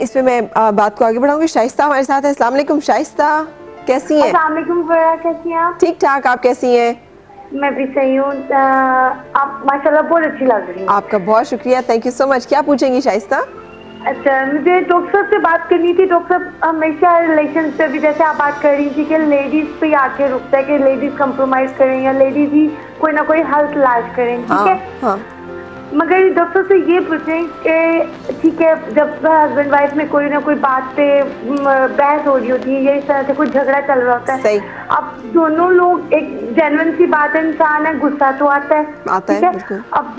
इस पे मैं बात को आगे बढ़ाऊंगी। शाइस्ता हमारे साथ है। अस्सलाम वालेकुम शाइस्ता, कैसी हैं? अस्सलाम वालेकुम फ़रा, कैसी हैं आप? ठीक ठाक, आप कैसी हैं? मैं भी सही हूँ। आप माशाल्लाह बहुत अच्छी लग रही हैं। आपका बहुत शुक्रिया, थैंक यू सो मच। क्या पूछेंगी शाइस्ता? अच्छा, मुझे डॉक्टर साहब से बात करनी थी। डॉक्टर साहब हमेशा रिलेशन पे भी जैसे आप बात कर रही थी कि लेडीज पे आके रुकता है कि लेडीज कंप्रोमाइज करें या लेडीज ही कोई ना कोई हल तलाश करें, ठीक है? हाँ। मगर डॉक्टर से ये पूछें कि ठीक है, जब हस्बैंड वाइफ में कोई ना कोई बात पे बहस हो रही होती है या इस तरह से कोई झगड़ा चल रहा होता है, सही। अब दोनों लोग, एक जेन्युइन सी बात है, इंसान है, गुस्सा तो आता है, ठीक है? अब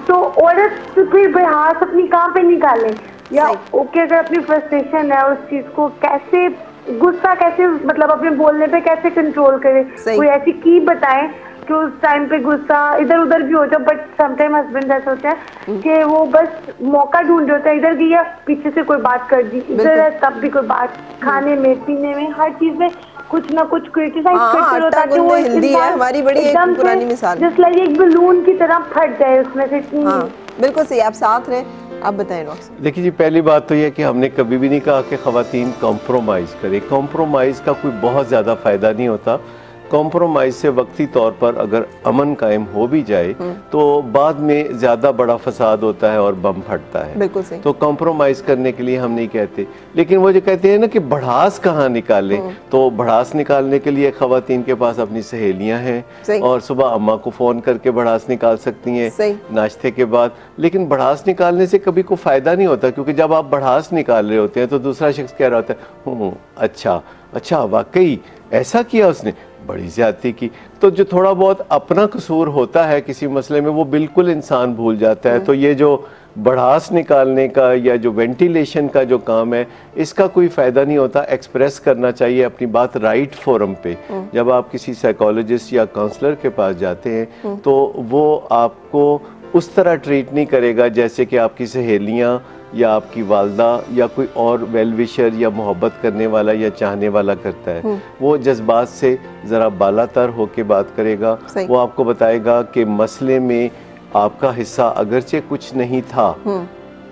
तो औरत फिर बहस अपनी कहाँ पे निकाले, या ओके अगर अपनी फ्रस्ट्रेशन है उस चीज को कैसे, गुस्सा कैसे, मतलब अपने बोलने पे कैसे कंट्रोल करे, कोई ऐसी की बताएं कि उस टाइम पे गुस्सा इधर उधर भी होता है, बट समटाइम हस्बैंड ऐसा होता है कि वो बस मौका ढूंढ रहे होता है, इधर गया पीछे से कोई बात कर दी, इधर है तब भी कोई बात, खाने में पीने में हर चीज में कुछ ना कुछ क्रिटिसाइज करते रहो ताकि वो हमारी बड़ी एक पुरानी मिसाल, जस्ट लाइक एक बलून की तरह फट जाए उसमें से। बिल्कुल सही, आप साथ रहे। आप बताएं डॉक्टर। देखिए जी, पहली बात तो यह कि हमने कभी भी नहीं कहा कि ख़वातीन कॉम्प्रोमाइज़ करें। कॉम्प्रोमाइज़ का कोई बहुत ज़्यादा फ़ायदा नहीं होता। कॉम्प्रोमाइज़ से वक्ती तौर पर अगर अमन कायम हो भी जाए तो बाद में ज़्यादा बड़ा फसाद होता है और बम फटता है। बिल्कुल सही। तो कॉम्प्रोमाइज़ करने के लिए हम नहीं कहते, लेकिन वो जो कहते हैं ना कि भड़ास कहाँ निकालें, तो भड़ास निकालने के लिए ख़वातीन के पास अपनी सहेलियाँ हैं और सुबह अम्मा को फ़ोन करके भड़ास निकाल सकती हैं नाश्ते के बाद। लेकिन भड़ास निकालने से कभी कोई फ़ायदा नहीं होता, क्योंकि जब आप भड़ास निकाल रहे होते हैं तो दूसरा शख्स कह रहा होता है अच्छा वाकई ऐसा किया उसने, बड़ी ज्यादती की। तो जो थोड़ा बहुत अपना कसूर होता है किसी मसले में वो बिल्कुल इंसान भूल जाता है। तो ये जो भड़ास निकालने का या जो वेंटिलेशन का जो काम है, इसका कोई फ़ायदा नहीं होता। एक्सप्रेस करना चाहिए अपनी बात राइट फोरम पे। जब आप किसी साइकोलॉजिस्ट या काउंसलर के पास जाते हैं तो वो आपको उस तरह ट्रीट नहीं करेगा जैसे कि आपकी सहेलियाँ या आपकी वालदा या कोई और वेल विशर या मोहब्बत करने वाला या चाहने वाला करता है। वो जज्बात से ज़रा बालातर होके बात करेगा। वो आपको बताएगा कि मसले में आपका हिस्सा अगरचे कुछ नहीं था,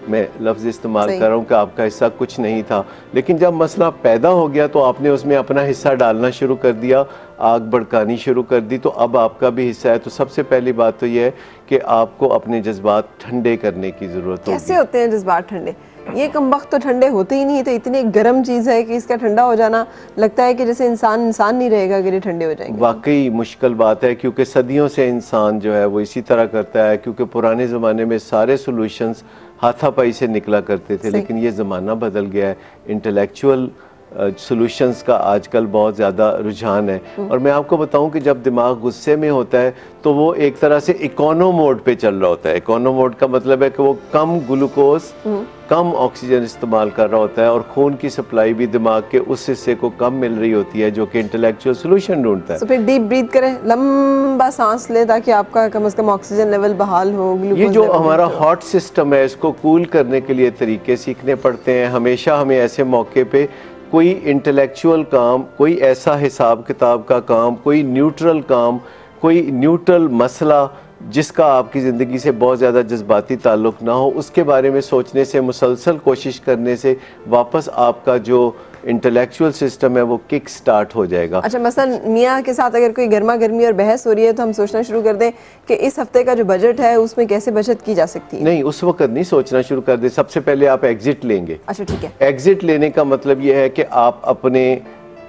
मैं लफ्ज़ इस्तेमाल कर रहा हूँ कि आपका हिस्सा कुछ नहीं था, लेकिन जब मसला पैदा हो गया तो आपने उसमें अपना हिस्सा डालना शुरू कर दिया, आग भड़कानी शुरू कर दी, तो अब आपका भी हिस्सा है। तो सबसे पहली बात तो यह है कि आपको अपने जज्बात ठंडे करने की ज़रूरत है। कैसे होते हैं जज्बात ठंडे? ये कमबख्त तो ठंडे होते ही नहीं, तो इतनी गर्म चीज़ है कि इसका ठंडा हो जाना लगता है कि जैसे इंसान नहीं रहेगा अगर ये ठंडे हो जाएंगे। वाकई मुश्किल बात है, क्योंकि सदियों से इंसान जो है वो इसी तरह करता है। क्योंकि पुराने ज़माने में सारे सोल्यूशंस हाथापाई से निकला करते थे, लेकिन ये ज़माना बदल गया है। इंटेलेक्चुअल सॉल्यूशंस का आजकल बहुत ज़्यादा रुझान है। और मैं आपको बताऊं कि जब दिमाग गुस्से में होता है तो वो एक तरह से इकोनो मोड पे चल रहा होता है। इकोनो मोड का मतलब है कि वो कम ग्लूकोज कम ऑक्सीजन इस्तेमाल कर रहा होता है और खून की सप्लाई भी दिमाग के उस हिस्से को कम मिल रही होती है जो कि इंटेलेक्चुअल सॉल्यूशन ढूंढता है। तो फिर डीप ब्रीथ करें, लंबा सांस लें ताकि आपका कम से कम ऑक्सीजन लेवल बहाल हो। ये जो हमारा हार्ट सिस्टम है इसको कूल करने के लिए तरीके सीखने पड़ते हैं। हमेशा हमें ऐसे मौके पे कोई इंटेलेक्चुअल काम, कोई ऐसा हिसाब किताब का काम, कोई न्यूट्रल काम, कोई न्यूट्रल मसला जिसका आपकी ज़िंदगी से बहुत ज़्यादा जज्बाती ताल्लुक़ ना हो, उसके बारे में सोचने से, मुसलसल कोशिश करने से वापस आपका जो इंटेलेक्चुअल सिस्टम है वो किक स्टार्ट हो जाएगा। अच्छा, मसलन मियाँ के साथ अगर कोई गर्मा गर्मी और बहस हो रही है तो हम सोचना शुरू कर दें कि इस हफ्ते का जो बजट है उसमें कैसे बचत की जा सकती है? नहीं, उस वक्त नहीं सोचना शुरू कर दे। सबसे पहले आप एग्जिट लेंगे। अच्छा ठीक है। एग्जिट लेने का मतलब ये है कि आप अपने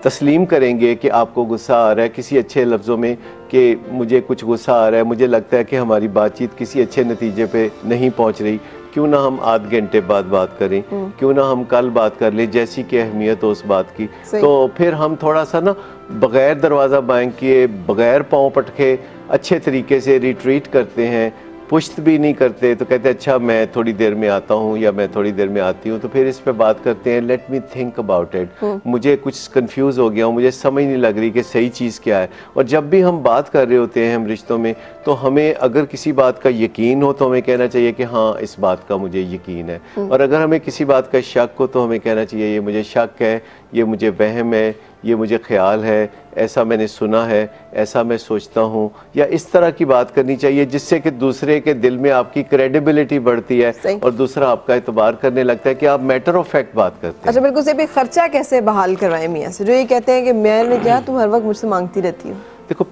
तस्लीम करेंगे कि आपको गुस्सा आ रहा है, किसी अच्छे लफ्ज़ों में कि मुझे कुछ गुस्सा आ रहा है, मुझे लगता है कि हमारी बातचीत किसी अच्छे नतीजे पे नहीं पहुंच रही, क्यों ना हम आध घंटे बाद बात करें, क्यों ना हम कल बात कर लें जैसी कि अहमियत हो उस बात की। तो फिर हम थोड़ा सा ना बग़ैर दरवाज़ा बाएं किए, बग़ैर पाँव पटके अच्छे तरीके से रिट्रीट करते हैं। पुश्त भी नहीं करते, तो कहते हैं अच्छा मैं थोड़ी देर में आता हूँ या मैं थोड़ी देर में आती हूँ। तो फिर इस पे बात करते हैं, let me think about it, मुझे कुछ कंफ्यूज हो गया हूँ, मुझे समझ नहीं लग रही कि सही चीज़ क्या है। और जब भी हम बात कर रहे होते हैं हम रिश्तों में, तो हमें अगर किसी बात का यकीन हो तो हमें कहना चाहिए कि हाँ इस बात का मुझे यकीन है, और अगर हमें किसी बात का शक हो तो हमें कहना चाहिए ये मुझे शक है, ये मुझे वहम है, ये मुझे ख्याल है, ऐसा मैंने सुना है, ऐसा मैं सोचता हूँ, या इस तरह की बात करनी चाहिए जिससे कि दूसरे के दिल में आपकी क्रेडिबिलिटी बढ़ती है और दूसरा आपका एतबार करने लगता है कि आप मैटर ऑफ फैक्ट बात करते हैं। अच्छा बिल्कुल से भी खर्चा कैसे बहाल करवाएं मियाँ से, जो ये कहते हैं कि मैंने क्या तुम हर वक्त मुझसे मांगती रहती हो? देखो